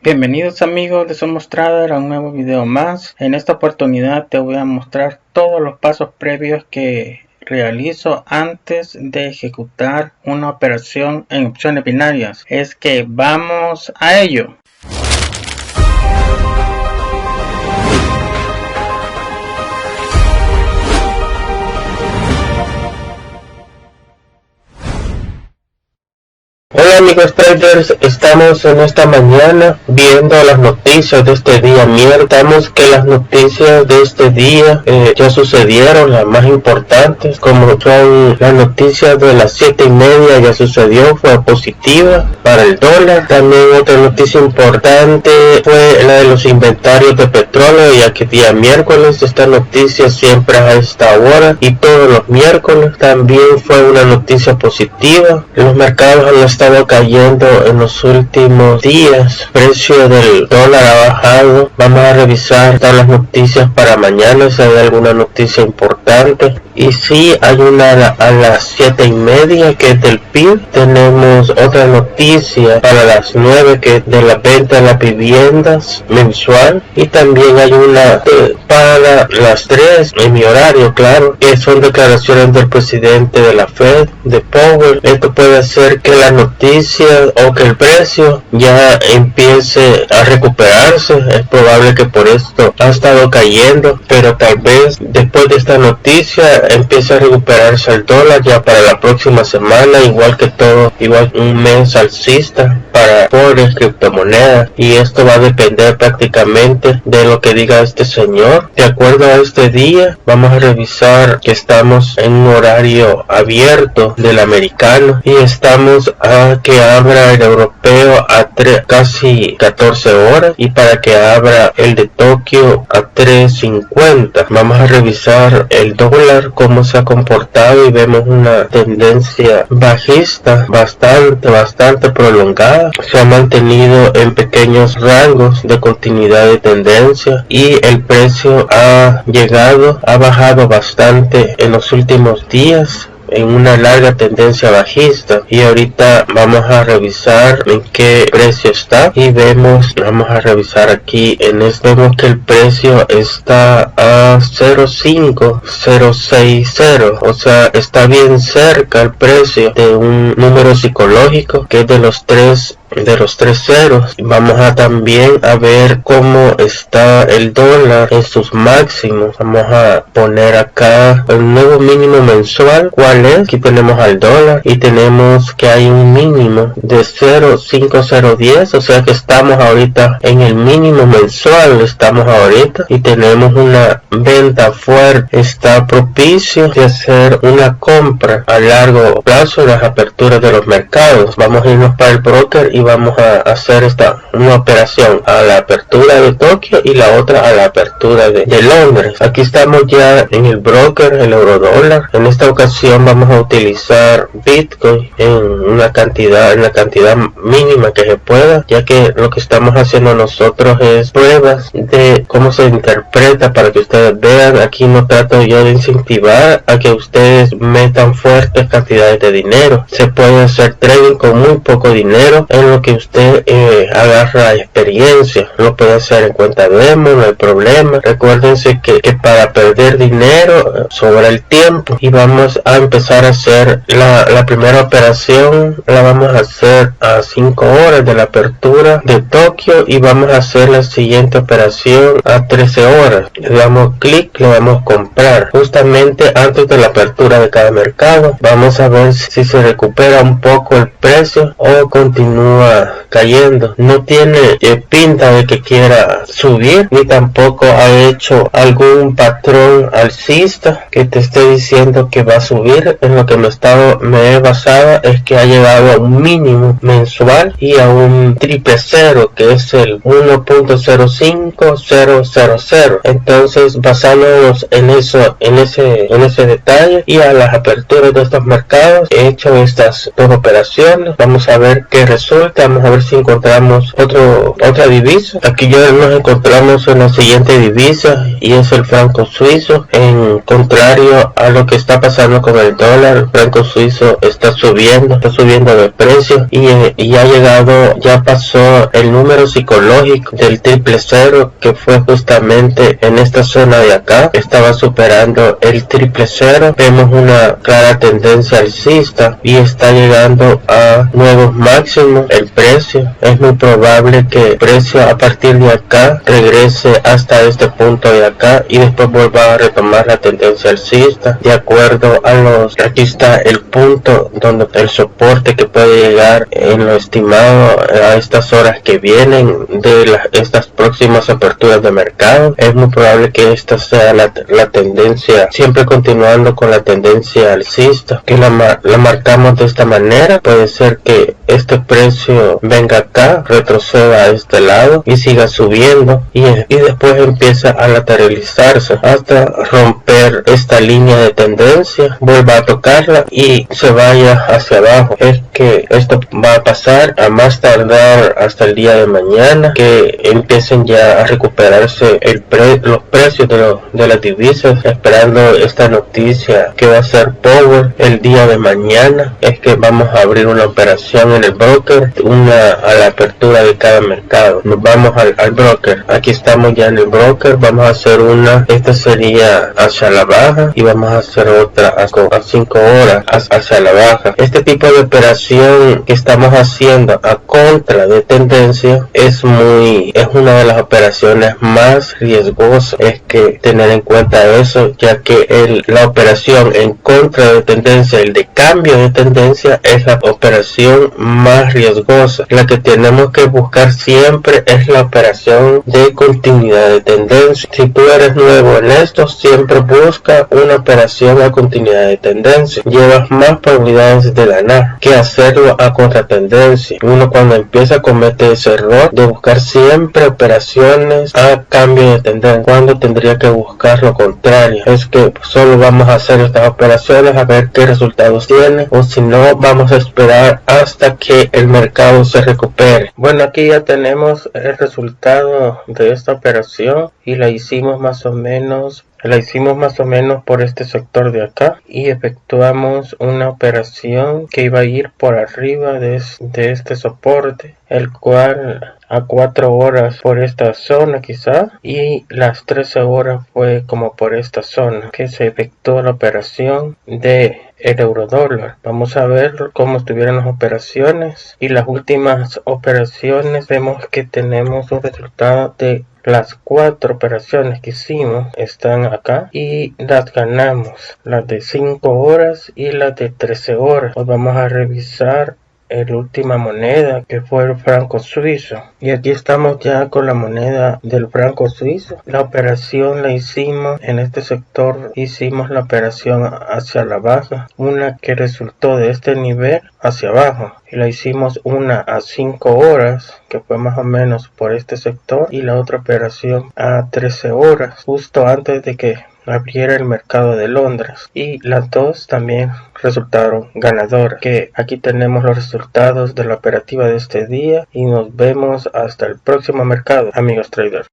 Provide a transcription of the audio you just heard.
Bienvenidos amigos de Somos Trader a un nuevo video más. En esta oportunidad te voy a mostrar todos los pasos previos que realizo antes de ejecutar una operación en opciones binarias. Es que vamos a ello. Hola amigos traders, estamos en esta mañana viendo las noticias de este día miércoles. Estamos que las noticias de este día ya sucedieron, las más importantes, como son las noticias de las 7:30 ya sucedió, fue positiva para el dólar. También otra noticia importante fue la de los inventarios de petróleo, ya que día miércoles esta noticia siempre a esta hora y todos los miércoles. También fue una noticia positiva, los mercados han estado cayendo en los últimos días, el precio del dólar ha bajado. Vamos a revisar todas las noticias para mañana si hay alguna noticia importante. Y si hay una a las 7:30 que es del PIB. Tenemos otra noticia para las 9 que es de la venta de las viviendas mensual. Y también hay una para las 3 en mi horario, claro, que son declaraciones del presidente de la Fed, de Powell. Esto puede hacer que la noticia o que el precio ya empiece a recuperarse. Es probable que por esto ha estado cayendo, pero tal vez después de esta noticia empiece a recuperarse el dólar ya para la próxima semana, igual un mes alcista para forex, criptomonedas, y esto va a depender prácticamente de lo que diga este señor. De acuerdo a este día, vamos a revisar que estamos en un horario abierto del americano y estamos a que abra el europeo a casi 14 horas y para que abra el de Tokio a 3:50. Vamos a revisar el dólar, cómo se ha comportado, y vemos una tendencia bajista bastante prolongada. Se ha mantenido en pequeños rangos de continuidad de tendencia y el precio ha bajado bastante en los últimos días en una larga tendencia bajista. Y ahorita vamos a revisar en qué precio está y vamos a revisar aquí vemos que el precio está a 0.5060, o sea, está bien cerca el precio de un número psicológico que es de los tres ceros. Vamos a también a ver cómo está el dólar en sus máximos. Vamos a poner acá el nuevo mínimo mensual. ¿Cuál es? Aquí tenemos al dólar y tenemos que hay un mínimo de 0.5010, o sea que estamos ahorita en el mínimo mensual, y tenemos una venta fuerte. Está propicio de hacer una compra a largo plazo en las aperturas de los mercados. Vamos a irnos para el broker y vamos a hacer una operación a la apertura de Tokio y la otra a la apertura de Londres. Aquí estamos ya en el broker, el euro dólar. En esta ocasión vamos a utilizar Bitcoin en la cantidad mínima que se pueda, ya que lo que estamos haciendo nosotros es pruebas de cómo se interpreta para que ustedes vean. Aquí no trato yo de incentivar a que ustedes metan fuertes cantidades de dinero. Se puede hacer trading con muy poco dinero, en lo que usted agarra experiencia. Lo puede hacer en cuenta demo, no hay problema. Recuérdense que para perder dinero sobra el tiempo. Y vamos a empezar a hacer la primera operación. La vamos a hacer a 5 horas de la apertura de Tokio y vamos a hacer la siguiente operación a 13 horas. Le damos clic, le damos comprar justamente antes de la apertura de cada mercado. Vamos a ver si se recupera un poco el precio o continúa cayendo. No tiene pinta de que quiera subir, ni tampoco ha hecho algún patrón alcista que te esté diciendo que va a subir. En lo que me he basado es que ha llegado a un mínimo mensual y a un triple cero, que es el 1.05000. Entonces, basándonos en ese detalle y a las aperturas de estos mercados, he hecho estas dos operaciones. Vamos a ver qué resulta. vuelta, vamos a ver si encontramos otra divisa. Aquí ya nos encontramos en la siguiente divisa y es el franco suizo. En contrario a lo que está pasando con el dólar, el franco suizo está subiendo de precio y ya pasó el número psicológico del 000, que fue justamente en esta zona de acá. Estaba superando el 000. Vemos una clara tendencia alcista y está llegando a nuevos máximos el precio. Es muy probable que el precio a partir de acá regrese hasta este punto de acá y después vuelva a retomar la tendencia alcista. De acuerdo a aquí está el punto donde el soporte que puede llegar en lo estimado a estas horas que vienen de estas próximas aperturas de mercado. Es muy probable que esta sea la tendencia, siempre continuando con la tendencia alcista, que la marcamos de esta manera. Puede ser que este precio venga acá, retroceda a este lado y siga subiendo y después empieza a lateralizarse hasta romper esta línea de tendencia, vuelva a tocarla y se vaya hacia abajo. Es que esto va a pasar a más tardar hasta el día de mañana, que empiecen ya a recuperarse los precios de las divisas, esperando esta noticia que va a ser Powell el día de mañana. Es que vamos a abrir una operación en el broker, a la apertura de cada mercado. Nos vamos al broker. Aquí estamos ya en el broker. Vamos a hacer esta sería hacia la baja y vamos a hacer otra a 5 horas hacia la baja. Este tipo de operación que estamos haciendo a contra de tendencia es una de las operaciones más riesgosas. Es que tener en cuenta eso, ya que la operación en contra de tendencia, el de cambio de tendencia, es la operación más riesgosa. La que tenemos que buscar siempre es la operación de continuidad de tendencia. Si tú eres nuevo en esto, siempre busca una operación a continuidad de tendencia. Llevas más probabilidades de ganar que hacerlo a contratendencia. Uno cuando empieza comete ese error de buscar siempre operaciones a cambio de tendencia, cuando tendría que buscar lo contrario. Es que solo vamos a hacer estas operaciones a ver qué resultados tiene, o si no, vamos a esperar hasta que el mercado se recupere. Bueno, aquí ya tenemos el resultado de esta operación y la hicimos más o menos por este sector de acá y efectuamos una operación que iba a ir por arriba de este soporte, el cual a 4 horas por esta zona quizá, y las 13 horas fue como por esta zona que se efectuó la operación de el euro dólar. Vamos a ver cómo estuvieron las operaciones, y las últimas operaciones vemos que tenemos un resultado de las 4 operaciones que hicimos están acá y las ganamos, las de 5 horas y las de 13 horas. Pues vamos a revisar la última moneda, que fue el franco suizo, y aquí estamos ya con la moneda del franco suizo. La operación la hicimos en este sector, hicimos la operación hacia la baja, una que resultó de este nivel hacia abajo, y la hicimos una a 5 horas, que fue más o menos por este sector, y la otra operación a 13 horas, justo antes de que abriera el mercado de Londres, y las dos también resultaron ganadoras. Que aquí tenemos los resultados de la operativa de este día y nos vemos hasta el próximo mercado, amigos traders.